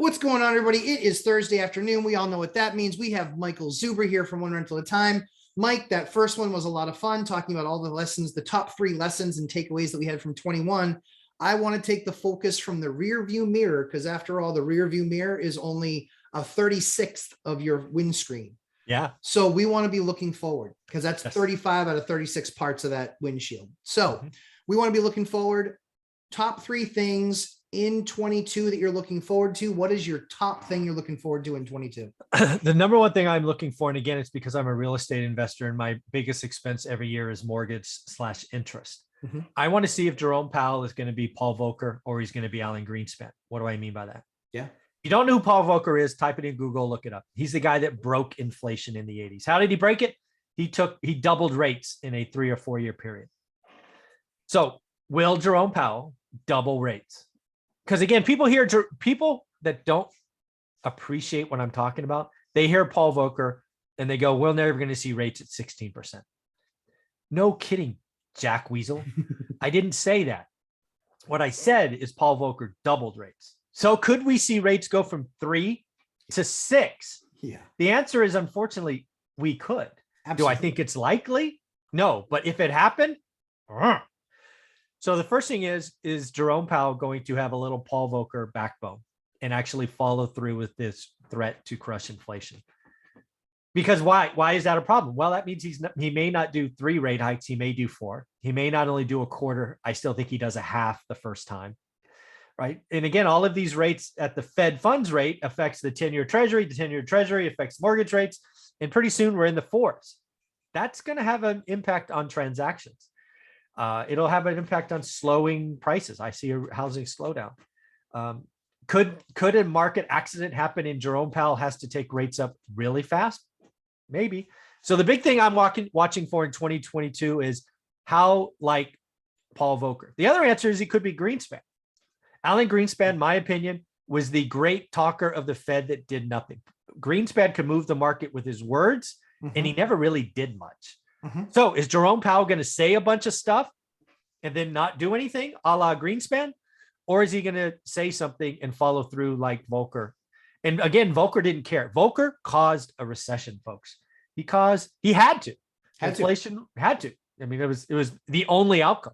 What's going on, everybody? It is Thursday afternoon. We all know what that means. We have Michael Zuber here from One Rental at a Time. Mike, that first one was a lot of fun, talking about all the lessons, the top 3 lessons and takeaways that we had from 21. I want to take the focus from the rear view mirror, because after all, the rear view mirror is only a 36th of your windscreen. Yeah. So we want to be looking forward, because that's 35 out of 36 parts of that windshield. So we want to be looking forward. Top 3 things in 22 that you're looking forward to. What is your top thing you're looking forward to in 22? The number one thing I'm looking for, and again, it's because I'm a real estate investor and my biggest expense every year is mortgage/interest. I want to see if Jerome Powell is going to be Paul Volcker or he's going to be Alan Greenspan. What do I mean by that? Yeah. You don't know who Paul Volcker is, type it in Google, look it up. He's the guy that broke inflation in the 80s. How did he break it? He doubled rates in a 3 or 4 year period. So will Jerome Powell double rates? Because again, people that don't appreciate what I'm talking about, they hear Paul Volcker and they go, we're never going to see rates at 16%. No kidding, Jack Weasel. I didn't say that. What I said is Paul Volcker doubled rates. So could we see rates go from 3 to 6? Yeah. The answer is, unfortunately, we could. Absolutely. Do I think it's likely? No, but if it happened, so the first thing is Jerome Powell going to have a little Paul Volcker backbone and actually follow through with this threat to crush inflation? Because why is that a problem? Well, that means he may not do 3 rate hikes. He may do 4. He may not only do a quarter. I still think he does a half the first time, right? And again, all of these rates at the Fed funds rate affects the 10-year treasury. The 10-year treasury affects mortgage rates. And pretty soon we're in the 4s. That's going to have an impact on transactions. It'll have an impact on slowing prices. I see a housing slowdown. Could a market accident happen and Jerome Powell has to take rates up really fast? Maybe. So the big thing I'm watching for in 2022 is how like Paul Volcker. The other answer is he could be Greenspan. Alan Greenspan, my opinion, was the great talker of the Fed that did nothing. Greenspan could move the market with his words, and he never really did much. So is Jerome Powell going to say a bunch of stuff and then not do anything a la Greenspan? Or is he going to say something and follow through like Volcker? And again, Volcker didn't care. Volcker caused a recession, folks. He had to. Inflation had to. I mean, it was the only outcome.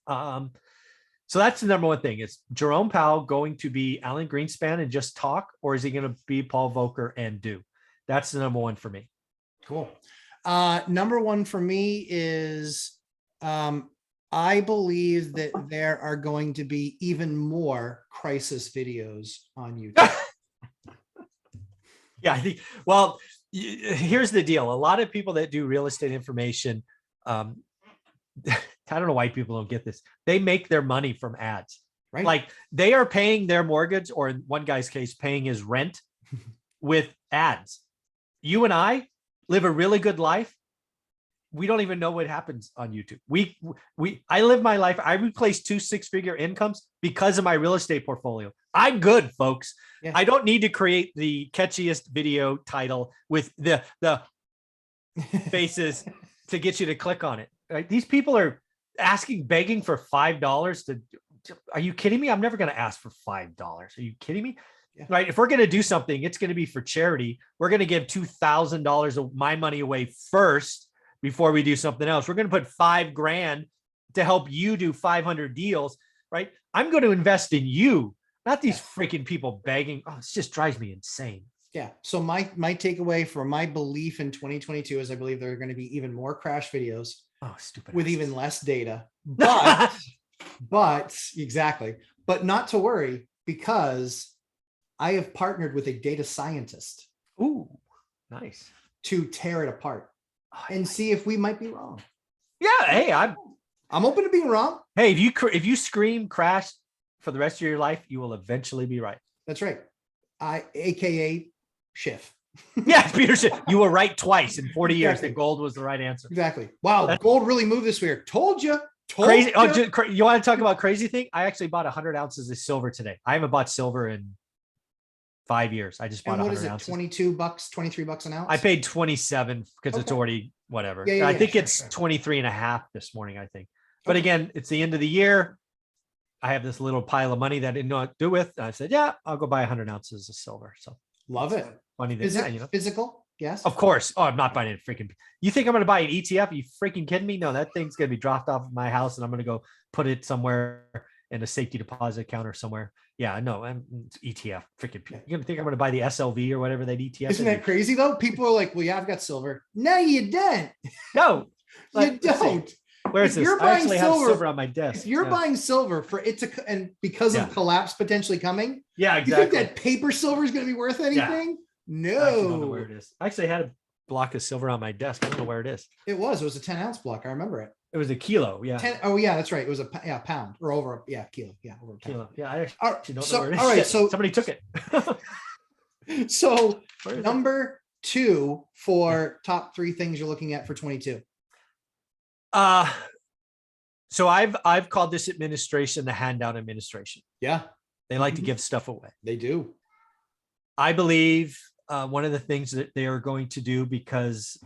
So that's the number one thing. Is Jerome Powell going to be Alan Greenspan and just talk, or is he going to be Paul Volcker and do? That's the number one for me. Cool. Number one for me is I believe that there are going to be even more crisis videos on YouTube. Yeah, I think, well, here's the deal. A lot of people that do real estate information, I don't know why people don't get this. They make their money from ads, right? Like they are paying their mortgage, or in one guy's case, paying his rent with ads. You and I live a really good life. We don't even know what happens on YouTube. I live my life. I replace 2 6-figure incomes because of my real estate portfolio. I'm good, folks. Yeah. I don't need to create the catchiest video title with the faces to get you to click on it. Right? These people are begging for $5 are you kidding me? I'm never going to ask for $5. Are you kidding me? Yeah. Right. If we're going to do something, it's going to be for charity. We're going to give $2,000 of my money away first before we do something else. We're going to put $5,000 to help you do 500 deals, right? I'm going to invest in you, not these freaking people begging. Oh, it just drives me insane. Yeah. So my takeaway for my belief in 2022 is I believe there are going to be even more crash videos. Oh, stupid. With even less data, but exactly. But not to worry, because I have partnered with a data scientist. Ooh, nice. To tear it apart and see if we might be wrong. Yeah. Hey, I'm open to being wrong. Hey, if you scream crash for the rest of your life, you will eventually be right. That's right. AKA Schiff. Yes, Peter Schiff. You were right twice in 40 years that gold was the right answer. Exactly. Wow, gold really moved this year. Told you. Crazy. Oh, you want to talk about crazy thing? I actually bought 100 ounces of silver today. I haven't bought silver in 5 years. I just bought 100 ounces. $22, $23 an ounce? I paid 27 because it's already whatever. I think it's 23 and a half this morning, I think. But again, it's the end of the year. I have this little pile of money that I didn't know what to do with. And I said, yeah, I'll go buy 100 ounces of silver. So Love it. funny that, Is yeah, it you know, physical? Yes. of course. Oh, I'm not buying it. Freaking, you think I'm going to buy an ETF? Are you freaking kidding me? No, that thing's going to be dropped off of my house and I'm going to go put it somewhere in a safety deposit account or somewhere. Yeah, no, I'm ETF. Freaking, you're going to think I'm going to buy the SLV or whatever that ETF Isn't that crazy though? People are like, well, yeah, I've got silver. No, you don't. No, You don't. Where is If this? you're I buying actually have silver- silver on my desk. If you're Yeah. buying silver for it to, and because Yeah. of collapse potentially coming, Yeah, you exactly. think that paper silver is going to be worth anything? I actually don't know where No, it is. I actually had a block of silver on my desk. I don't know where it is. it was a 10-ounce block. I remember it. It was a kilo. Yeah. 10. Oh yeah, that's right. It was a pound or over. Yeah, kilo. Yeah, over a pound. Kilo. Yeah. I All actually don't so- know where it is. all right, Shit, so- somebody took it. So Where is it? number 2 for top 3 things you're looking at for 22. So I've called this administration the handout administration. Yeah, They like to Mhm. give stuff away. they do. I believe one of the things that they are going to do because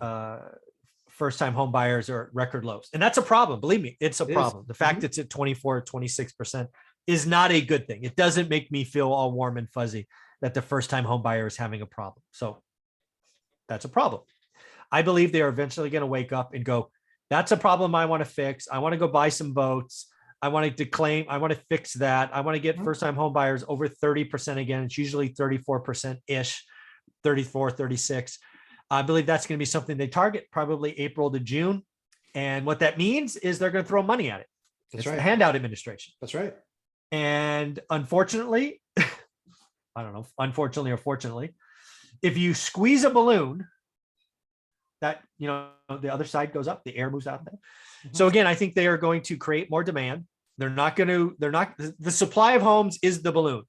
first-time home buyers are at record lows. And that's a problem. Believe me, it's a It is. problem. The fact Mhm. it's at 24, 26% is not a good thing. It doesn't make me feel all warm and fuzzy that the first-time home buyer is having a problem. So that's a problem. I believe they are eventually going to wake up and go, that's a problem I want to fix. I want to go buy some boats. I want to declaim, I want to fix that. I want to get Mhm. first-time home buyers over 30% again. It's usually 34%-ish, 34, 36. I believe that's going to be something they target probably April to June. And what that means is they're going to throw money at it. That's It's the right. handout administration. That's right. And unfortunately, I don't know, unfortunately or fortunately, if you squeeze a balloon, that, you know, the other side goes up, the air moves out there. So again, I think they are going to create more demand. The supply of homes is the balloon.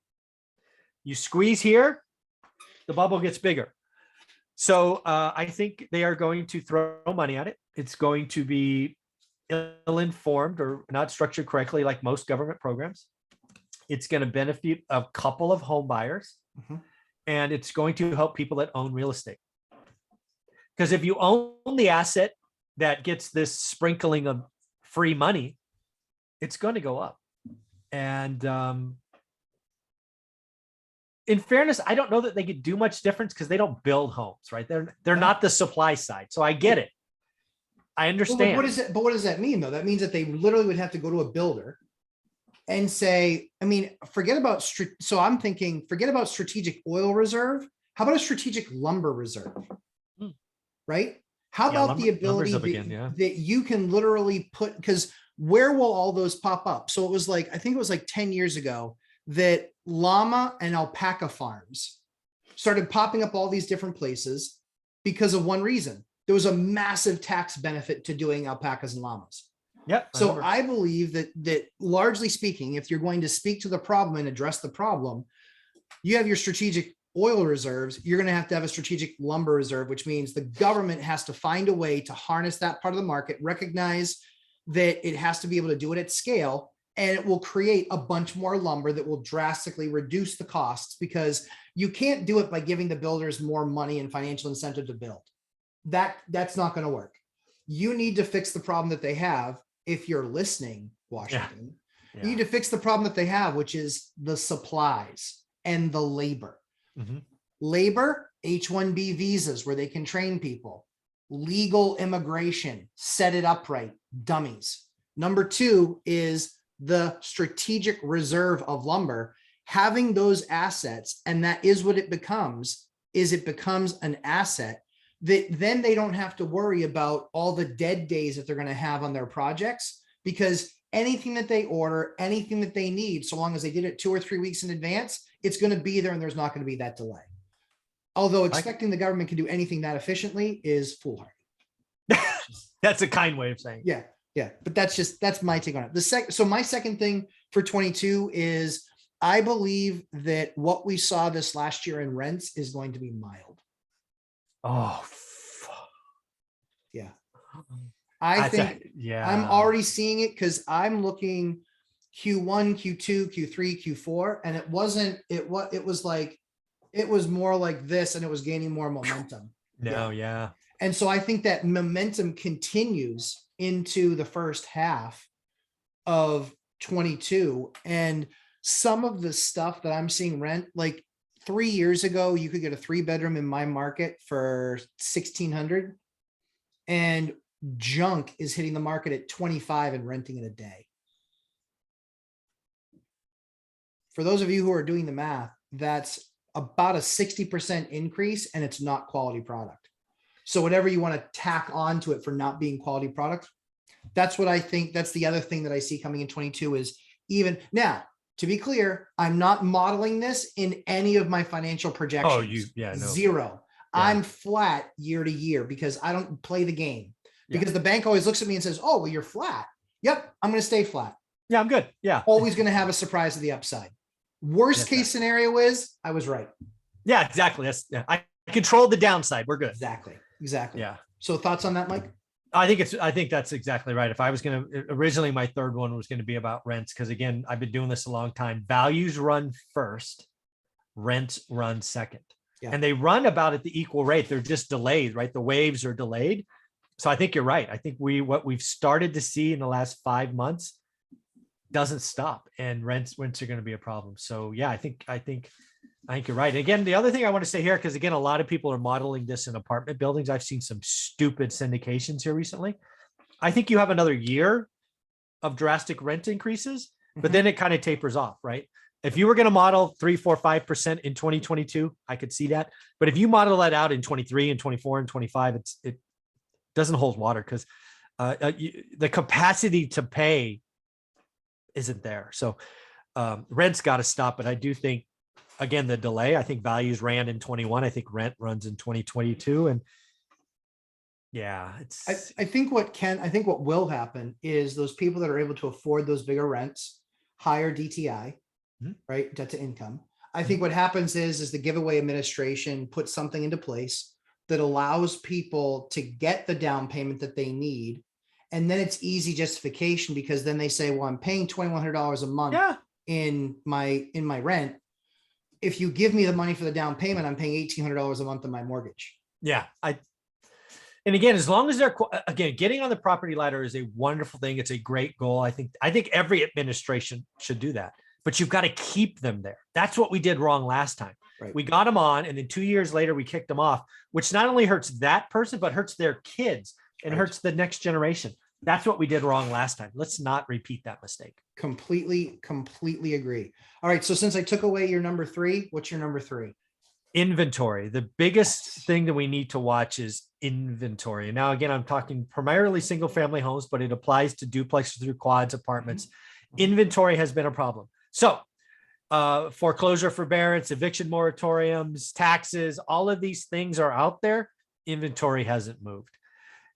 You squeeze here, the bubble gets bigger. So I think they are going to throw money at it. It's going to be ill-informed or not structured correctly, like most government programs. It's going to benefit a couple of home buyers, Mhm. and it's going to help people that own real estate. Because if you own the asset that gets this sprinkling of free money, it's going to go up. And in fairness, I don't know that they could do much difference because they don't build homes, right? They're not the supply side. So I get it. I Well, understand. but what does that mean though? That means that they literally would have to go to a builder and say, I mean, forget about so I'm thinking, forget about strategic oil reserve. How about a strategic lumber reserve? Hmm. Right? How Yeah, about the ability lumber's up that, again, yeah. that you can literally put, because where will all those pop up? So it was like, I think it was like 10 years ago that llama and alpaca farms started popping up all these different places because of one reason. There was a massive tax benefit to doing alpacas and llamas. Yep. So I believe that largely speaking, if you're going to speak to the problem and address the problem, you have your strategic oil reserves, you're going to have a strategic lumber reserve, which means the government has to find a way to harness that part of the market, recognize that it has to be able to do it at scale, and it will create a bunch more lumber that will drastically reduce the costs, because you can't do it by giving the builders more money and financial incentive to build. That's not going to work. You need to fix the problem that they have. If you're listening, Washington, Yeah. you need to fix the problem that they have, which is the supplies and the labor. Mhm. Labor, H-1B visas where they can train people, legal immigration, set it up right, dummies. Number 2 is the strategic reserve of lumber, having those assets. And that is what it becomes, is it becomes an asset that then they don't have to worry about all the dead days that they're going to have on their projects, because anything that they order, anything that they need, so long as they did it 2 or 3 weeks in advance, it's going to be there and there's not going to be that delay. Although expecting the government can do anything that efficiently is foolhardy. That's a kind way of saying. Yeah. Yeah. But that's my take on it. So my second thing for 22 is I believe that what we saw this last year in rents is going to be mild. Oh, Yeah. I think yeah. I'm already seeing it because I'm looking Q1, Q2, Q3, Q4, and it was more like this, and it was gaining more momentum. No, yeah. And so I think that momentum continues into the first half of 22, and some of the stuff that I'm seeing rent, like 3 years ago, you could get a 3-bedroom in my market for 1,600, and junk is hitting the market at 25 and renting in a day. For those of you who are doing the math, that's about a 60% increase, and it's not quality product. So whatever you want to tack onto it for not being quality product, that's what I think. That's the other thing that I see coming in 22 is even now, to be clear, I'm not modeling this in any of my financial projections. No. Zero. Yeah. I'm flat year to year because I don't play the game, because the bank always looks at me and says, oh, well, you're flat. Yep. I'm going to stay flat. Yeah, I'm good. Yeah. Always going to have a surprise to the upside. Worst case scenario is I was right. Yeah, exactly. I controlled the downside. We're good. Exactly. Yeah. So thoughts on that, Mike? I think that's exactly right. If I was going to, originally my third one was going to be about rents. Cause again, I've been doing this a long time. Values run first, rents run second. Yeah. And they run about at the equal rate. They're just delayed, right? The waves are delayed. So I think you're right. I think what we've started to see in the last 5 months doesn't stop, and rents are going to be a problem. So yeah, I think you're right. And again, the other thing I want to say here, because again, a lot of people are modeling this in apartment buildings. I've seen some stupid syndications here recently. I think you have another year of drastic rent increases, but then it kind of tapers off, right? If you were going to model 3, 4, 5% in 2022, I could see that. But if you model that out in 23 and 24 and 25, it doesn't hold water, because the capacity to pay isn't there. So rent's got to stop. But I do think, again, the delay, I think values ran in 21. I think rent runs in 2022. And yeah, I think what will happen is those people that are able to afford those bigger rents, higher DTI, right? Debt to income. I think what happens is the giveaway administration puts something into place that allows people to get the down payment that they need. And then it's easy justification, because then they say, well, I'm paying $2,100 a month in my rent. If you give me the money for the down payment, I'm paying $1,800 a month in my mortgage. Yeah. And again, as long as they're, again, getting on the property ladder is a wonderful thing. It's a great goal. I think every administration should do that, but you've got to keep them there. That's what we did wrong last time. Right. We got them on, and then 2 years later, we kicked them off, which not only hurts that person, but hurts their kids and hurts the next generation. That's what we did wrong last time. Let's not repeat that mistake. Completely agree. All right. So since I took away your number 3, what's your number 3? Inventory. The biggest thing that we need to watch is inventory. And now, again, I'm talking primarily single family homes, but it applies to duplexes through quads, apartments. Inventory has been a problem. So foreclosure forbearance, eviction moratoriums, taxes, all of these things are out there. Inventory hasn't moved.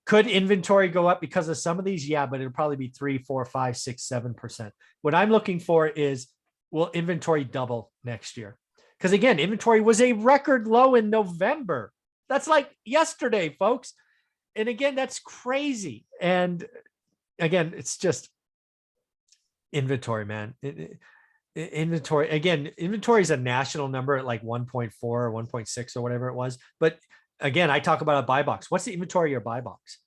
Could inventory go up because of some of these? Yeah, but it'll probably be 3, 4, 5, 6, 7%. What I'm looking for is, will inventory double next year? Because again, inventory was a record low in November. That's like yesterday, folks. And again, that's crazy. And again, it's just inventory, man. Inventory, again, inventory is a national number at like 1.4 or 1.6 or whatever it was. But again, I talk about a buy box. What's the inventory of your buy box,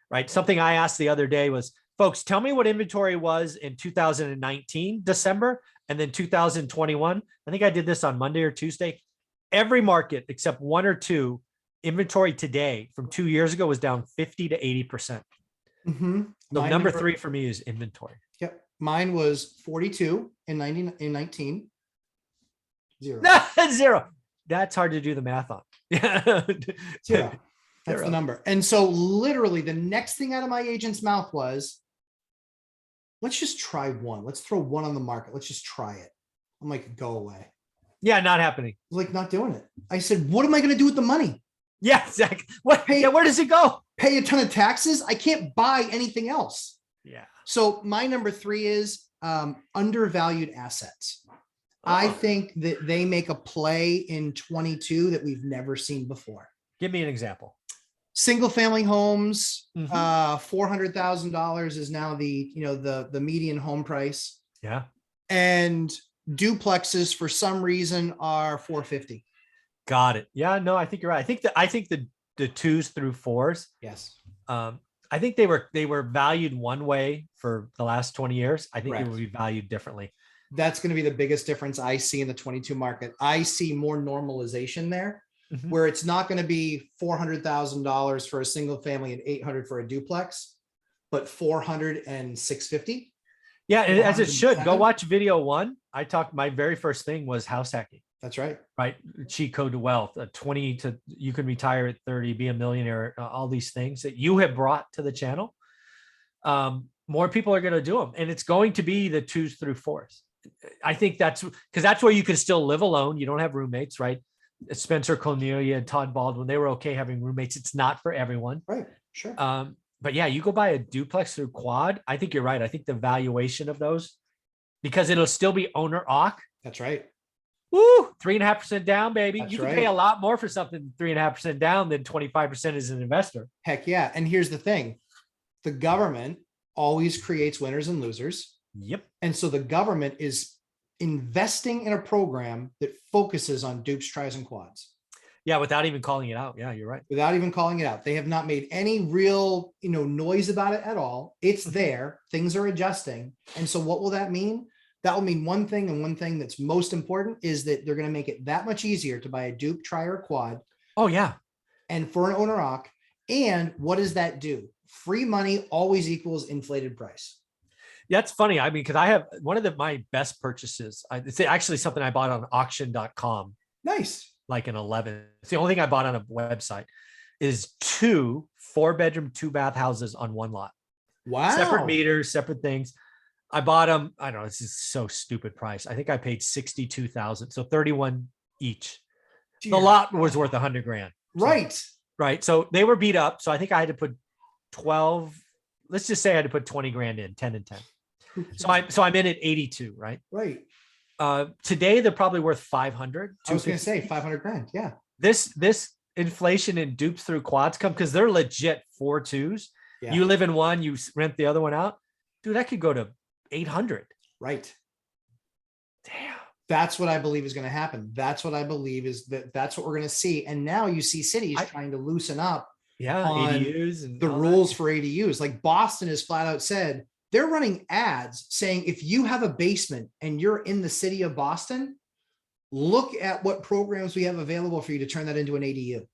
right? Something I asked the other day was, folks, tell me what inventory was in 2019, December, and then 2021. I think I did this on Monday or Tuesday. Every market except 1 or 2, inventory today from 2 years ago was down 50 to 80%. So number 3 for me is inventory. Yep. Mine was 42 in 19. 0. 0. That's hard to do the math on. 0. That's the number. And so literally the next thing out of my agent's mouth was, let's just try 1. Let's throw 1 on the market. Let's just try it. I'm like, go away. Yeah, not happening. Like, not doing it. I said, what am I going to do with the money? Yeah, exactly. Where does it go? Pay a ton of taxes. I can't buy anything else. Yeah. So my number 3 is undervalued assets. I think that they make a play in 22 that we've never seen before. Give me an example. Single family homes, $400,000 is now the median home price. Yeah. And duplexes for some reason are $450,000. Got it. Yeah, no, I think you're right. I think the 2s through 4s. Yes. I I think they were valued one way for the last 20 years. I think they Correct. will be valued differently. That's going to be the biggest difference I see in the 22 market. I see more normalization there, Mhm. where it's not going to be $400,000 for a single family and 800 for a duplex, but 400 and 650. Yeah, and as it should. Go 107. watch video one. My very first thing was house hacking. That's right. Right. Cheat code to wealth, 20 to you can retire at 30, be a millionaire, all these things that you have brought to the channel. More people are going to do them, and it's going to be the 2s through 4s. I think that's because that's where you can still live alone. You don't have roommates, right? Spencer Cornelia and Todd Baldwin, they were okay having roommates. It's not for everyone. Right. Sure. But yeah, you go buy a duplex through quad. I think you're right. I think the valuation of those, because it'll still be owner occ. That's right. Woo, 3.5% down, baby. That's you can right. pay a lot more for something 3.5% down than 25% as an investor. Heck yeah. And here's the thing. The government always creates winners and losers. Yep. And so the government is investing in a program that focuses on dupes, tries, and quads. Yeah, without even calling it out. Yeah, you're right. Without even calling it out. They have not made any real, noise about it at all. It's there. Things are adjusting. And so what will that mean? That will mean one thing, and one thing that's most important is that they're going to make it that much easier to buy a dupe, try, or quad. Oh, yeah. And for an owner occ. And what does that do? Free money always equals inflated price. Yeah, it's funny. I mean, because I have one of my best purchases. It's actually something I bought on auction.com. Nice. Like an 11. It's the only thing I bought on a website is 2 4-bedroom, 2-bath houses on one lot. Wow. Separate meters, separate things. I bought them. I don't know. This is so stupid price. I think I paid 62,000. So 31 each. Dear. The lot was worth $100,000. Right. Right. So they were beat up. So I think I had to put 12. Let's just say I had to put 20 grand in, 10 and 10. So I'm in at 82. Right. Right. Today they're probably worth 500. I was going to say 500 grand. Yeah. This inflation in dupes through quads come because they're legit 4.2s. Yeah. You live in one, you rent the other one out. Dude, that could go to 800. Right. Damn. That's what I believe is going to happen. That's what I believe is that's what we're going to see. And now you see cities trying to loosen up. Yeah. ADUs and the rules for ADUs. Like Boston has flat out said, they're running ads saying, if you have a basement and you're in the city of Boston, look at what programs we have available for you to turn that into an ADU.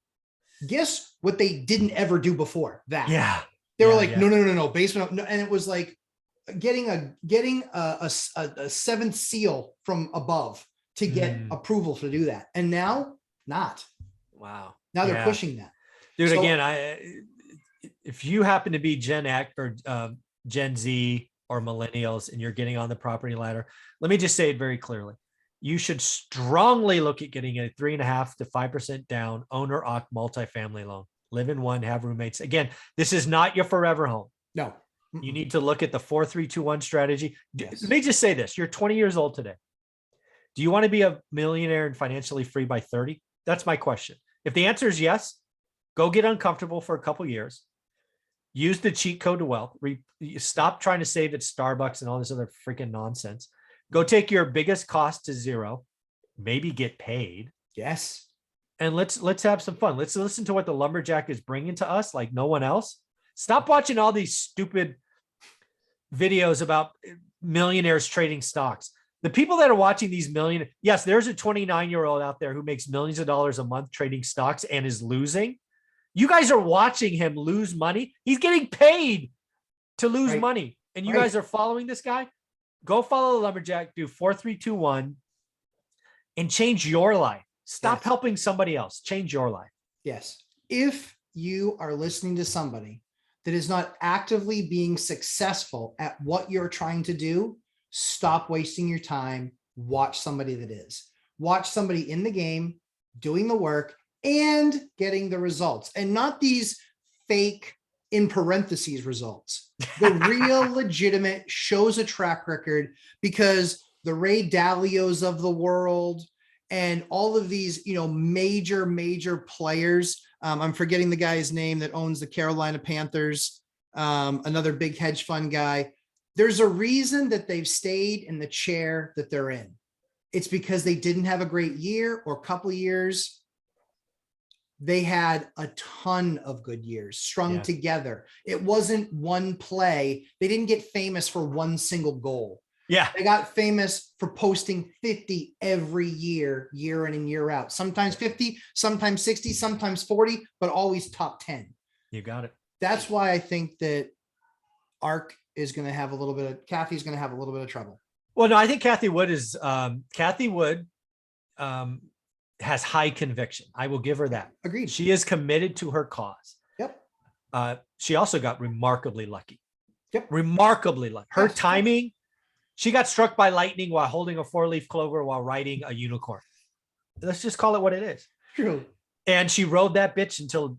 Guess what they didn't ever do before that? Yeah. They were like, no, basement. No. And it was like getting a seventh seal from above to get approval to do that. And now not. Wow. Now they're pushing that. Dude, so, again, if you happen to be Gen X or Gen Z or millennials and you're getting on the property ladder, let me just say it very clearly. You should strongly look at getting a 3.5 to 5% down owner occ multifamily loan. Live in one, have roommates. Again, this is not your forever home. No. You need to look at the 4-3-2-1 strategy. Yes. Let me just say this. You're 20 years old today. Do you want to be a millionaire and financially free by 30? That's my question. If the answer is yes, go get uncomfortable for a couple of years. Use the cheat code to wealth. Stop trying to save at Starbucks and all this other freaking nonsense. Go take your biggest cost to zero. Maybe get paid. Yes. And let's have some fun. Let's listen to what the lumberjack is bringing to us like no one else. Stop watching all these stupid videos about millionaires trading stocks. The people that are watching these yes, there's a 29-year-old out there who makes millions of dollars a month trading stocks and is losing. You guys are watching him lose money. He's getting paid to lose money. And you guys are following this guy. Go follow the lumberjack, do 4-3-2-1 and change your life. Stop helping somebody else. Change your life. Yes. If you are listening to somebody that is not actively being successful at what you're trying to do, stop wasting your time. Watch somebody that is. Watch somebody in the game, doing the work and getting the results, and not these fake in parentheses results. The real legitimate shows a track record, because the Ray Dalios of the world and all of these, major players. I'm forgetting the guy's name that owns the Carolina Panthers, another big hedge fund guy. There's a reason that they've stayed in the chair that they're in. It's because they didn't have a great year or couple years. they had a ton of good years strung Yeah. together. It wasn't one play. They didn't get famous for one single goal. Yeah. They got famous for posting 50 every year, year in and year out. Sometimes 50, sometimes 60, sometimes 40, but always top 10. You got it. That's why I think that Arc is going to have Kathy's going to have a little bit of trouble. Well, no, I think Kathy Wood has high conviction. I will give her that. Agreed. She is committed to her cause. Yep. She also got remarkably lucky. Yep. Remarkably lucky. Her Yes. timing, she got struck by lightning while holding a 4-leaf clover while riding a unicorn. Let's just call it what it is. True. And she rode that bitch until,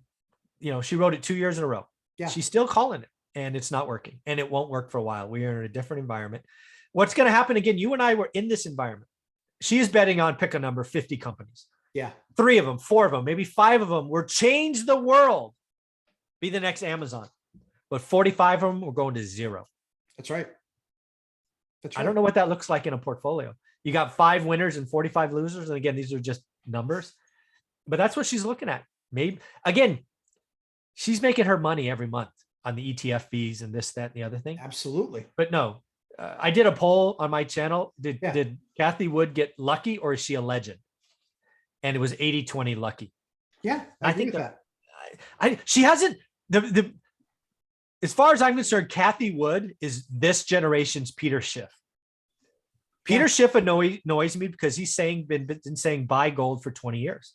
she rode it 2 years in a row. Yeah. She's still calling it, and it's not working, and it won't work for a while. We are in a different environment. What's going to happen again? You and I were in this environment. She is betting on, pick a number, 50 companies. Yeah. 3 of them, 4 of them, maybe 5 of them will change the world, be the next Amazon. But 45 of them were going to zero. That's right. I don't know what that looks like in a portfolio. You got 5 winners and 45 losers. And again, these are just numbers, but that's what she's looking at. Maybe again, she's making her money every month on the ETF fees and this, that, and the other thing. Absolutely. But no, I did a poll on my channel. Did Kathy Wood get lucky, or is she a legend? And it was 80-20 lucky. Yeah. I think that. She hasn't as far as I'm concerned, Kathy Wood is this generation's Peter Schiff. Peter Schiff annoys me because he's been saying buy gold for 20 years.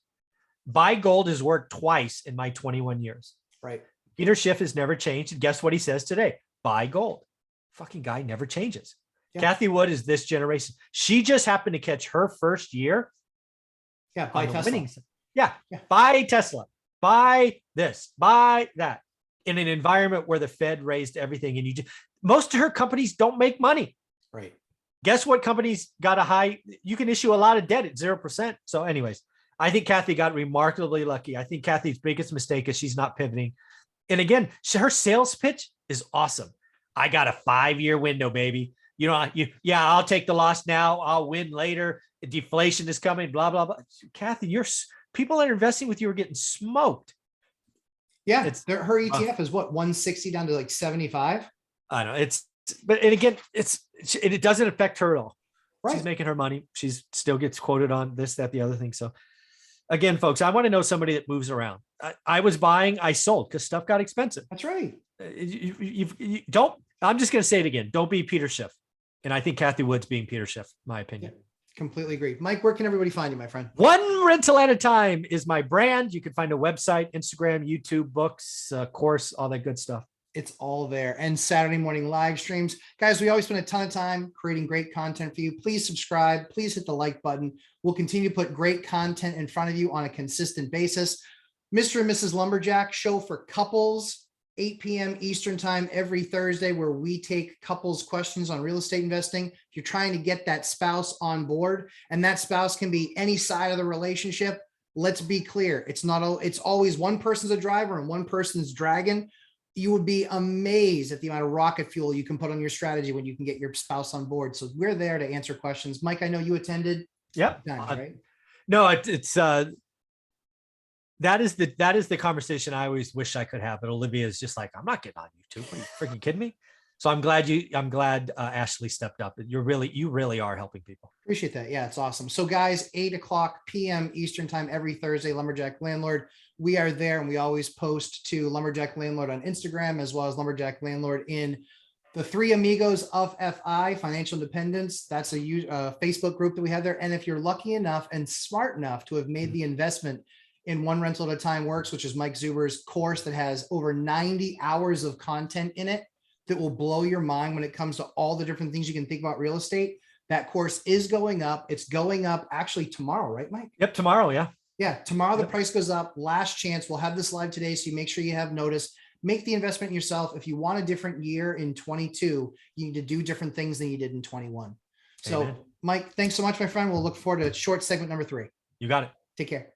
Buy gold has worked twice in my 21 years. Right. Peter Schiff has never changed. And guess what he says today? Buy gold. Fucking guy never changes. Yeah. Kathy Wood is this generation. She just happened to catch her first year. Yeah. Buy Tesla. Yeah. Buy Tesla. Buy this. Buy that. In an environment where the Fed raised everything, and most of her companies don't make money. Right. Guess what companies got a high? You can issue a lot of debt at 0%. So anyways, I think Kathy got remarkably lucky. I think Kathy's biggest mistake is she's not pivoting. And again, her sales pitch is awesome. I got a 5-year window, baby. I'll take the loss now. I'll win later. Deflation is coming, blah, blah, blah. Kathy, people that are investing with you are getting smoked. Yeah. Her ETF is what, 160 down to like 75? I know it doesn't affect her at all. Right. She's making her money. She still gets quoted on this, that, the other thing. So again, folks, I want to know somebody that moves around. I was buying, I sold because stuff got expensive. That's right. You don't, I'm just going to say it again. Don't be Peter Schiff. And I think Kathy Wood's being Peter Schiff, my opinion. Yeah, completely agree. Mike, where can everybody find you, my friend? One Rental at a Time is my brand. You can find a website, Instagram, YouTube, books, course, all that good stuff. It's all there. And Saturday morning live streams. Guys, we always spend a ton of time creating great content for you. Please subscribe. Please hit the like button. We'll continue to put great content in front of you on a consistent basis. Mr. and Mrs. Lumberjack show for couples, 8 p.m. Eastern time every Thursday, where we take couples questions on real estate investing. If you're trying to get that spouse on board, and that spouse can be any side of the relationship, let's be clear. It's always one person's a driver and one person's dragging. You would be amazed at the amount of rocket fuel you can put on your strategy when you can get your spouse on board. So we're there to answer questions. Mike, I know you attended. Yep. Right? No, that is the conversation I always wish I could have. But Olivia is just like, I'm not getting on YouTube. Are you freaking kidding me? So I'm glad Ashley stepped up. You really are helping people. Appreciate that. Yeah, it's awesome. So guys, 8:00 p.m. Eastern time every Thursday, Lumberjack Landlord. We are there, and we always post to Lumberjack Landlord on Instagram, as well as Lumberjack Landlord in the Three Amigos of FI, Financial Independence. That's a Facebook group that we have there. And if you're lucky enough and smart enough to have made the investment in One Rental at a Time Works, which is Mike Zuber's course that has over 90 hours of content in it that will blow your mind when it comes to all the different things you can think about real estate. That course is going up. It's going up actually tomorrow, right, Mike? Yep, tomorrow. Yeah. Yeah, tomorrow the price goes up. Last chance. We'll have this live today, so you make sure you have notice. Make the investment yourself. If you want a different year in 22, you need to do different things than you did in 21. So, Mike, thanks so much, my friend. We'll look forward to short segment number 3. You got it. Take care.